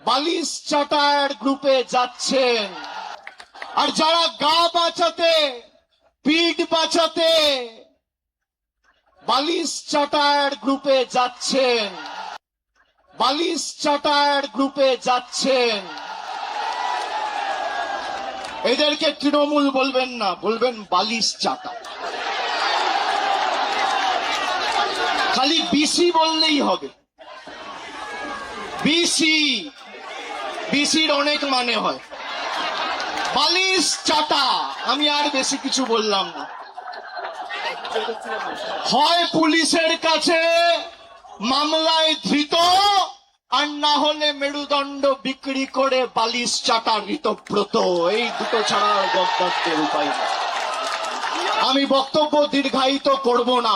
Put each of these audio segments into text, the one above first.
বালিশ চাটার গ্রুপে যাচ্ছেন, আর যারা গা বাঁচাতে পিঠ বাঁচাতে বালিশ চাটার গ্রুপে যাচ্ছেন, বালিশ চাটার গ্রুপে যাচ্ছেন, এদেরকে তৃণমূল বলবেন না, বলবেন বালিশ চাটা। খালি বিসি বললেই হবে। বিসি, বিসির অনেক মানে হয়। বালিশ চাটা, আমি আর বেশি কিছু বললাম না। হয় পুলিশের কাছে মামলায় ধৃত, আর না হলে মেরুদণ্ড বিক্রি করে বালিশ চাটা ঋতব্রত। এই দুটো ছাড়া গদ্দারদের উপায় নেই। আমি বক্তব্য দীর্ঘায়িত করব না,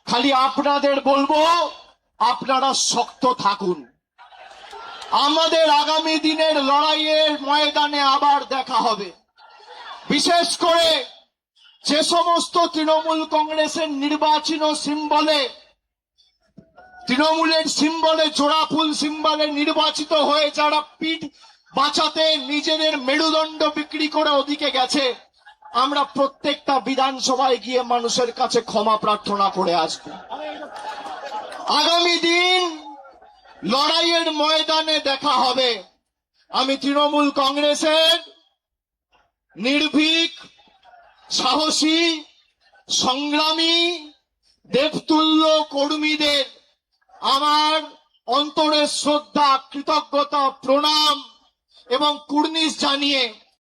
খালি আপনাদের বলবো আপনারা শক্ত থাকুন। আমাদের আগামী দিনের লড়াইয়ের ময়দানে আবার দেখা হবে। বিশেষ করে যে সমস্ত তৃণমূল কংগ্রেসের নির্বাচনী সিম্বলে, তৃণমূলের সিম্বলে, জোড়া ফুল সিম্বলে নির্বাচিত হয়ে যারা পিঠ বাঁচাতে নিজেদের মেরুদণ্ড বিক্রি করে ওদিকে গেছে, আমরা প্রত্যেকটা বিধানসভায় গিয়ে মানুষের কাছে ক্ষমা প্রার্থনা করে আসব। আগামী দিন লড়াইয়ের ময়দানে দেখা হবে। আমি তৃণমূল কংগ্রেসের নির্ভীক, সাহসী, সংগ্রামী, দেবতুল্য কর্মীদের আমার অন্তরের শ্রদ্ধা, কৃতজ্ঞতা, প্রণাম এবং কুর্নিশ জানিয়ে